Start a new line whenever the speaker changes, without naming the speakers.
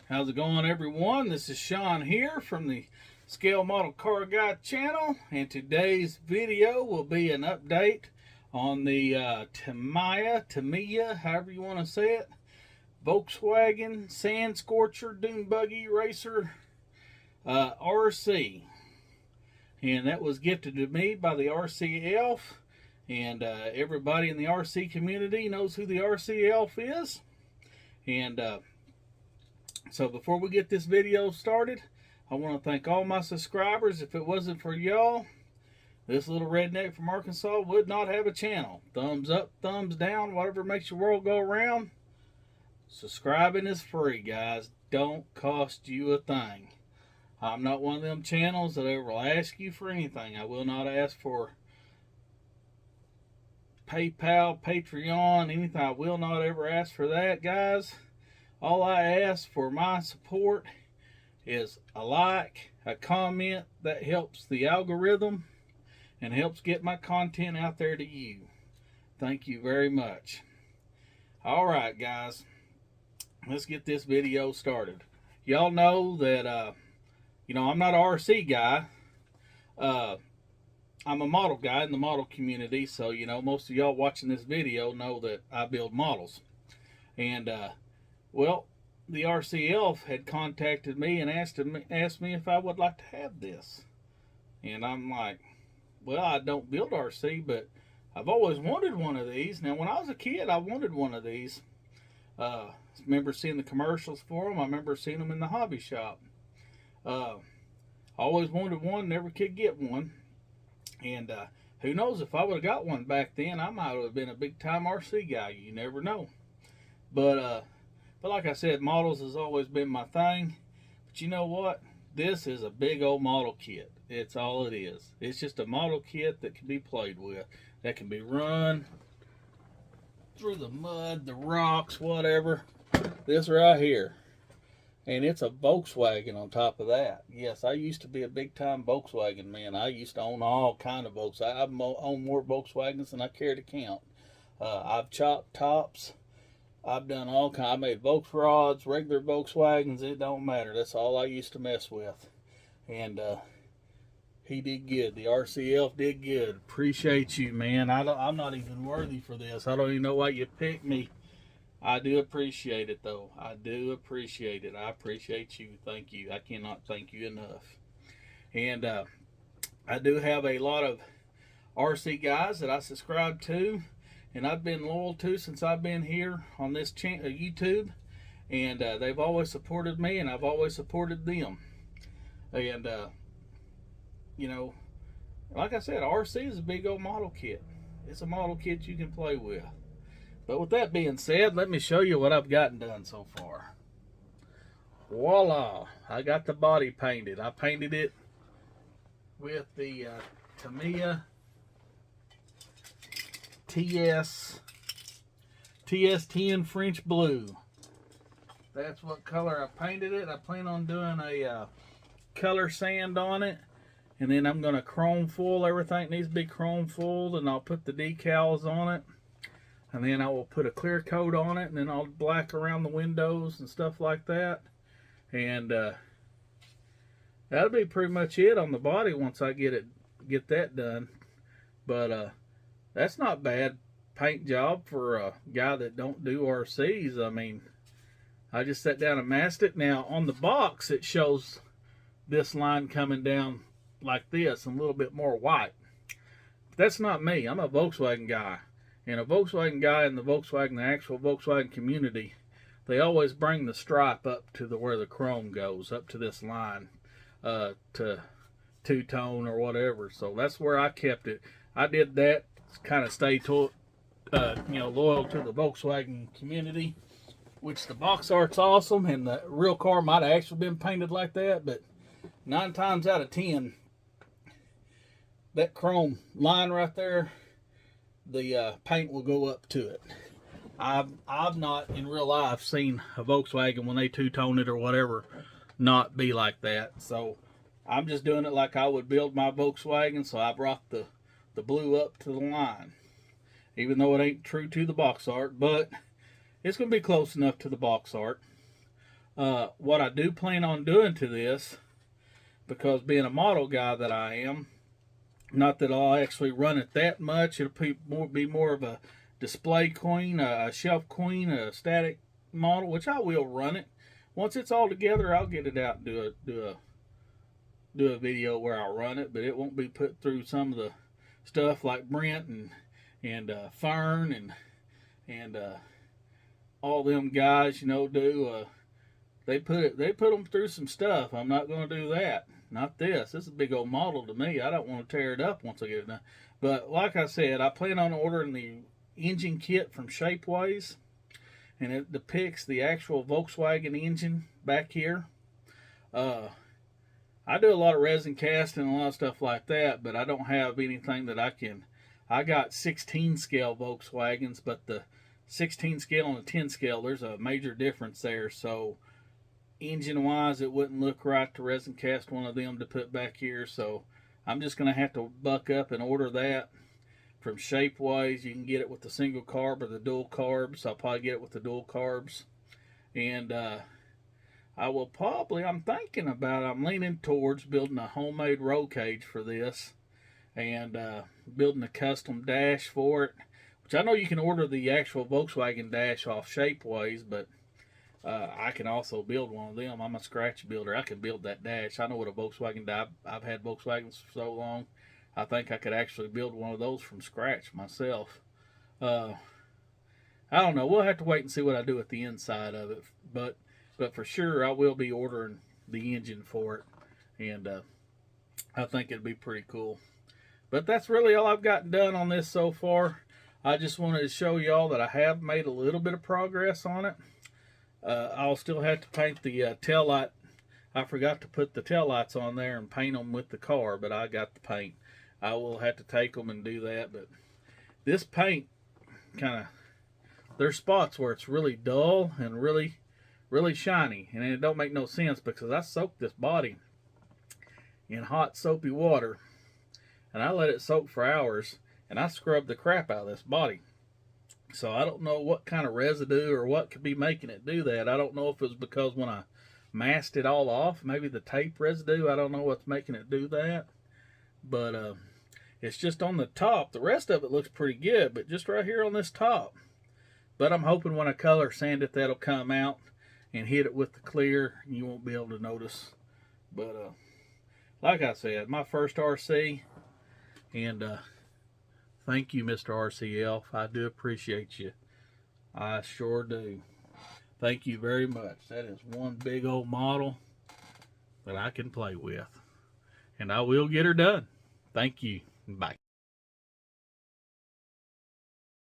How's it going, everyone? This is Sean here from the Scale Model Car Guy channel, and today's video will be an update on the Tamiya, however you want to say it, Volkswagen Sand Scorcher Dune Buggy Racer RC. And that was gifted to me by the RC Elf, and everybody in the RC community knows who the RC Elf is. And so before we get this video started, I want to thank all my subscribers. If it wasn't for y'all, this little redneck from Arkansas would not have a channel. Thumbs up, thumbs down, whatever makes your world go around. Subscribing is free, guys. Don't cost you a thing. I'm not one of them channels that ever will ask you for anything. I will not ask for PayPal, Patreon, anything. I will not ever ask for that, guys. All I ask for my support is a like, a comment that helps the algorithm and helps get my content out there to you. Thank you very much. Alright, guys, let's get this video started. Y'all know that I'm not an RC guy. I'm a model guy in the model community, so most of y'all watching this video know that I build models. And well, the RC Elf had contacted me and asked me if I would like to have this. And I'm like, well, I don't build RC, but I've always wanted one of these. Now, when I was a kid, I wanted one of these. I remember seeing the commercials for them. I remember seeing them in the hobby shop. Always wanted one, never could get one. And who knows, if I would have got one back then, I might have been a big-time RC guy. You never know. But like I said, models has always been my thing. But you know what? This is a big old model kit. It's all it is. It's just a model kit that can be played with. That can be run through the mud, the rocks, whatever. This right here. And it's a Volkswagen on top of that. Yes, I used to be a big-time Volkswagen man. I used to own all kind of Volkswagens. I've owned more Volkswagens than I care to count. I've chopped tops. I've done all kinds. I made Volks rods, regular Volkswagens. It don't matter. That's all I used to mess with. And he did good. The RC Elf did good. Appreciate you, man. I'm not even worthy for this. I don't even know why you picked me. I do appreciate it, though. I do appreciate it. I appreciate you. Thank you. I cannot thank you enough. And I do have a lot of RC guys that I subscribe to, and I've been loyal to since I've been here on this YouTube. And they've always supported me, and I've always supported them. And, like I said, RC is a big old model kit. It's a model kit you can play with. But with that being said, let me show you what I've gotten done so far. Voila! I got the body painted. I painted it with the Tamiya TS10 French Blue. That's what color I painted it. I plan on doing a color sand on it. And then I'm going to chrome foil everything. It needs to be chrome foiled, and I'll put the decals on it. And then I will put a clear coat on it, and then I'll black around the windows and stuff like that. And that'll be pretty much it on the body once I get that done. But that's not bad paint job for a guy that don't do RCs. I mean, I just sat down and masked it. Now on the box it shows this line coming down like this, and a little bit more white. But that's not me. I'm a Volkswagen guy. And a Volkswagen guy in the actual Volkswagen community, they always bring the stripe up to where the chrome goes, up to this line, to two-tone or whatever. So that's where I kept it. I did that, kind of stay loyal to the Volkswagen community, which the box art's awesome, and the real car might have actually been painted like that, but 9 times out of 10, that chrome line right there, the paint will go up to it. I've not in real life seen a Volkswagen when they two-tone it or whatever not be like that. So I'm just doing it like I would build my Volkswagen. So I brought the blue up to the line, even though it ain't true to the box art, but it's going to be close enough to the box art. What I do plan on doing to this, because being a model guy that I am, not that I'll actually run it that much. It'll be more of a display queen, a shelf queen, a static model, which I will run it. Once it's all together, I'll get it out and do a video where I'll run it, but it won't be put through some of the stuff like Brent and Fern and all them guys, you know, do. They put them through some stuff. I'm not going to do that. Not this. This is a big old model to me. I don't want to tear it up once I get it done. But like I said, I plan on ordering the engine kit from Shapeways, and it depicts the actual Volkswagen engine back here. I do a lot of resin casting and a lot of stuff like that, but I don't have anything that I can. I got 16 scale Volkswagens, but the 16 scale and the 10 scale, there's a major difference there. So engine wise, it wouldn't look right to resin cast one of them to put back here. So I'm just going to have to buck up and order that from Shapeways. You can get it with the single carb or the dual carbs. I'll probably get it with the dual carbs. And I will probably, I'm leaning towards building a homemade roll cage for this, and building a custom dash for it, which I know you can order the actual Volkswagen dash off Shapeways, but I can also build one of them. I'm a scratch builder. I can build that dash. I know what a Volkswagen dash. I've had Volkswagens for so long. I think I could actually build one of those from scratch myself. I don't know. We'll have to wait and see what I do with the inside of it. But for sure, I will be ordering the engine for it, and I think it'd be pretty cool. But that's really all I've gotten done on this so far. I just wanted to show y'all that I have made a little bit of progress on it. I'll still have to paint the tail light. I forgot to put the tail lights on there and paint them with the car, but I got the paint. I will have to take them and do that. But this paint there's spots where it's really dull and really shiny, and it don't make no sense because I soaked this body in hot soapy water, and I let it soak for hours, and I scrubbed the crap out of this body. So I don't know what kind of residue or what could be making it do that. I don't know if it was because when I masked it all off, maybe the tape residue. I don't know what's making it do that. But it's just on the top. The rest of it looks pretty good, but just right here on this top. But I'm hoping when I color sand it, that'll come out and hit it with the clear, and you won't be able to notice. But like I said, my first RC, and thank you, Mr. RCL. I do appreciate you. I sure do. Thank you very much. That is one big old model that I can play with, and I will get her done. Thank you. Bye.